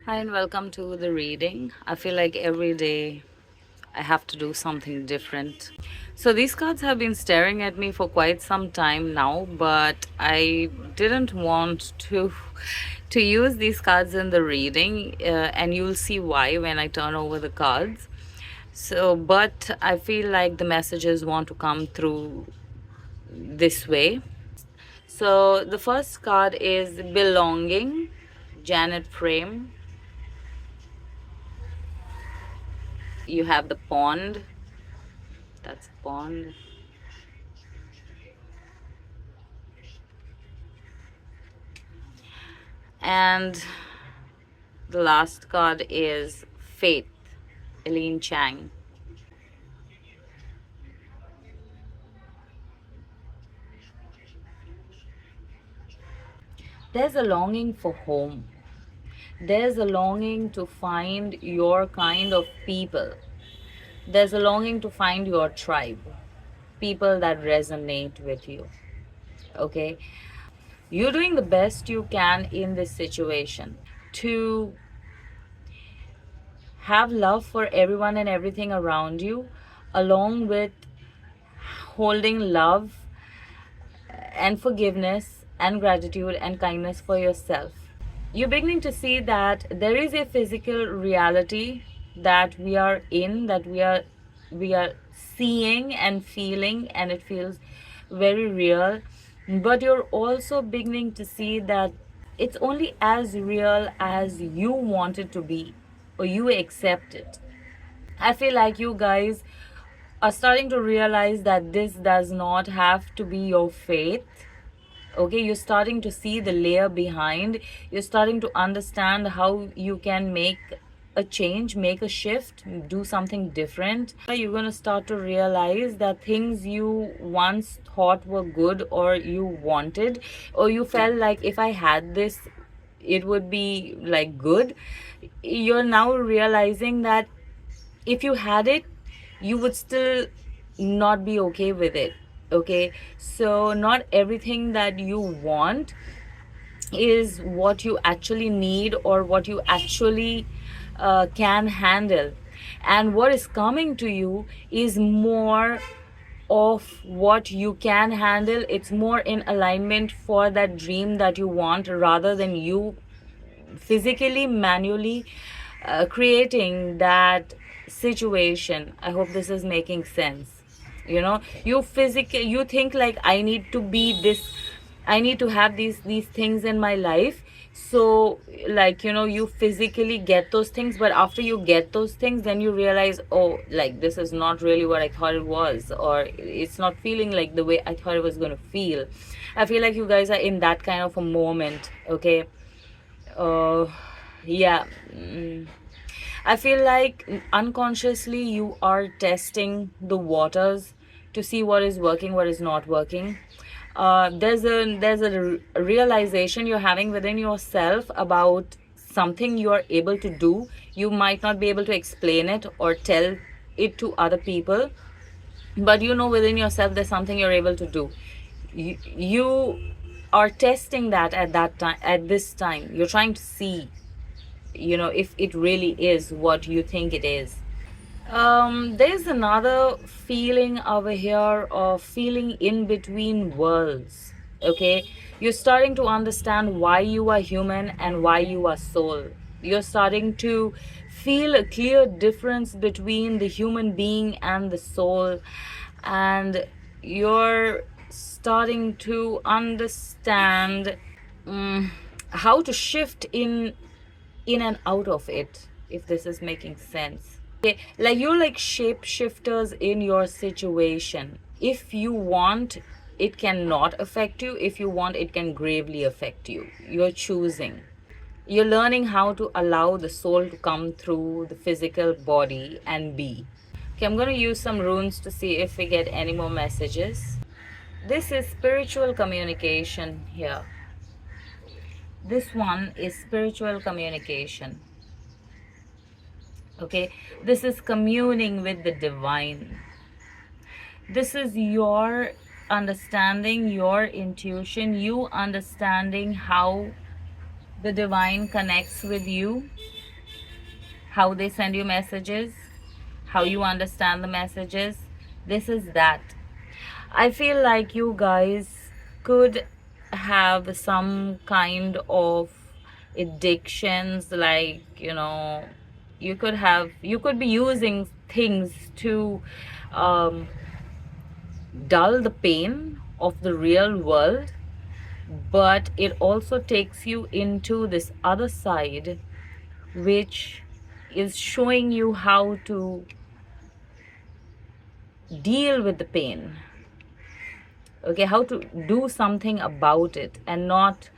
Hi and welcome to the reading. I feel like every day I have to do something different. So these cards have been staring at me for quite some time now, but I didn't want to use these cards in the reading, and you'll see why when I turn over the cards. But I feel like the messages want to come through this way. So the first card is belonging, Janet Frame. You have the pond. That's a pond. And the last card is Faith, Eileen Chang. There's a longing for home. There's a longing to find your kind of people. There's a longing to find your tribe, people that resonate with you. Okay? You're doing the best you can in this situation to have love for everyone and everything around you, along with holding love and forgiveness and gratitude and kindness for yourself. You're beginning to see that there is a physical reality that we are in, that we are seeing and feeling, and it feels very real. But you're also beginning to see that it's only as real as you want it to be, or you accept it. I feel like you guys are starting to realize that this does not have to be your fate. Okay, you're starting to see the layer behind. You're starting to understand how you can make a change, make a shift, do something different. You're going to start to realize that things you once thought were good, or you wanted, or you felt like if I had this it would be like good, you're now realizing that if you had it, you would still not be okay with it. Okay, so not everything that you want is what you actually need, or what you actually can handle. And what is coming to you is more of what you can handle. It's more in alignment for that dream that you want, rather than you physically, manually creating that situation. I hope this is making sense. You think like, I need to be this, I need to have these things in my life. So like, you physically get those things, but after you get those things, then you realize, oh, like, this is not really what I thought it was, or it's not feeling like the way I thought it was going to feel. I feel like you guys are in that kind of a moment. Okay. uh yeah. I feel like unconsciously you are testing the waters to see what is working, what is not working. There's a realization you're having within yourself about something you are able to do. You might not be able to explain it or tell it to other people, but you know within yourself there's something you're able to do. You are testing that at that time, at this time. You're trying to see, if it really is what you think it is. There's another feeling over here of feeling in between worlds. Okay, you're starting to understand why you are human and why you are soul. You're starting to feel a clear difference between the human being and the soul, and you're starting to understand how to shift in and out of it, if this is making sense. Okay, like, you're like shapeshifters in your situation. If you want, it cannot affect you. If you want, it can gravely affect you. You're choosing. You're learning how to allow the soul to come through the physical body and be. Okay, I'm going to use some runes to see if we get any more messages. This is spiritual communication here. This one is spiritual communication. Okay, this is communing with the divine. This is your understanding, your intuition, you understanding how the divine connects with you. how they send you messages, how you understand the messages. This is that. I feel like you guys could have some kind of addictions, like, you could be using things to um, dull the pain of the real world, but it also takes you into this other side, which is showing you how to deal with the pain, okay, how to do something about it and not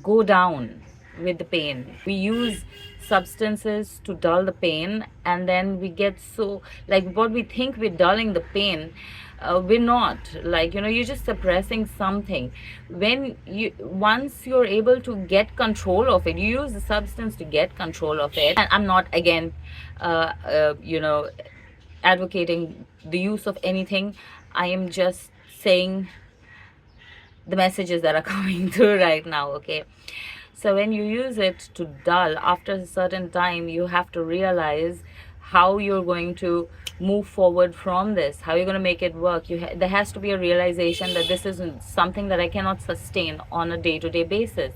go down with the pain. We use substances to dull the pain, and then we get so, like, what we think we're dulling the pain, we're not. Like, you're just suppressing something. When you once you're able to get control of it, you use the substance to get control of it. And I'm not, again, advocating the use of anything. I am just saying the messages that are coming through right now, okay? So when you use it to dull, after a certain time, you have to realize how you're going to move forward from this, how you're going to make it work. There has to be a realization that this isn't something that I cannot sustain on a day-to-day basis.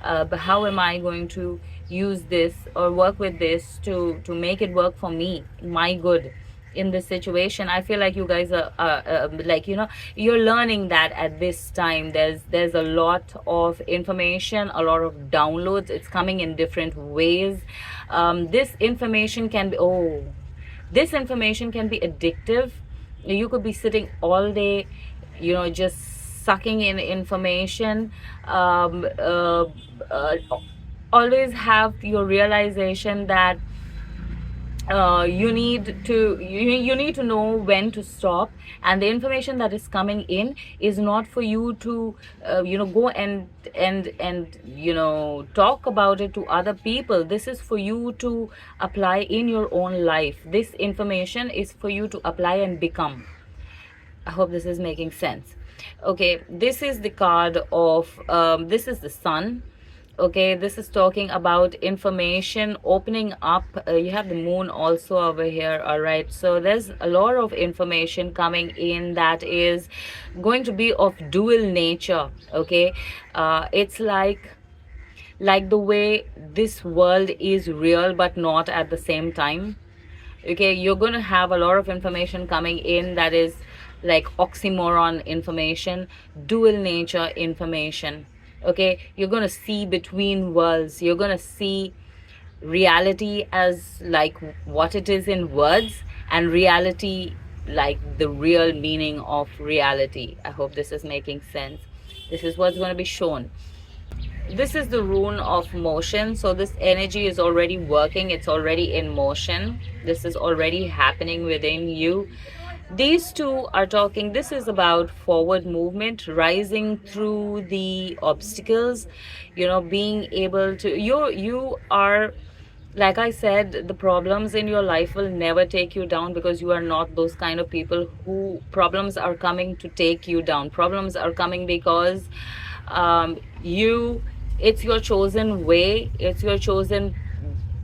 But how am I going to use this or work with this to make it work for me, my good in this situation? I feel like you guys are like, you're learning that at this time. There's a lot of information, a lot of downloads. It's coming in different ways. This information can be addictive. You could be sitting all day, just sucking in information. Always have your realization that you need to know when to stop, and the information that is coming in is not for you to go and talk about it to other people. This is for you to apply in your own life. This information is for you to apply and become. I hope this is making sense. Okay, this is the card of this is the Sun. Okay, this is talking about information opening up. You have the Moon also over here. All right, so there's a lot of information coming in that is going to be of dual nature. Okay, it's like the way this world is real but not at the same time. Okay, you're going to have a lot of information coming in that is like oxymoron information, dual nature information. Okay, you're going to see between worlds. You're going to see reality as like what it is in words, and reality like the real meaning of reality. I hope this is making sense. This is what's going to be shown. This is the rune of motion. So this energy is already working. It's already in motion. This is already happening within you. These two are talking. This is about forward movement, rising through the obstacles, being able to, you are, like I said, the problems in your life will never take you down, because you are not those kind of people who problems are coming to take you down. Problems are coming because it's your chosen way, it's your chosen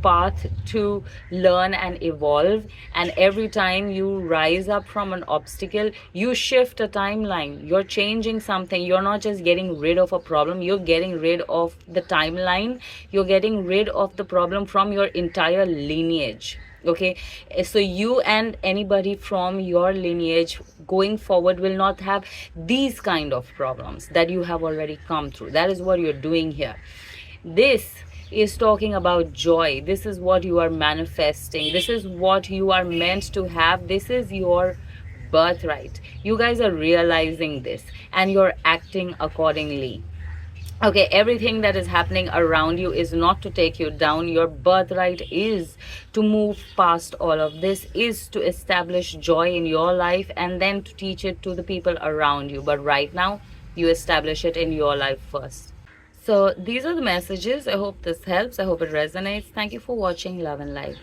path to learn and evolve. And every time you rise up from an obstacle, you shift a timeline. You're changing something. You're not just getting rid of a problem, you're getting rid of the timeline. You're getting rid of the problem from your entire lineage. Okay, so you and anybody from your lineage going forward will not have these kind of problems that you have already come through. That is what you're doing here. This is talking about joy. This is what you are manifesting. This is what you are meant to have. This is your birthright. You guys are realizing this and you're acting accordingly. Okay, everything that is happening around you is not to take you down. Your birthright is to move past all of this, is to establish joy in your life and then to teach it to the people around you. But right now, you establish it in your life first. So these are the messages. I hope this helps. I hope it resonates. Thank you for watching. Love and light.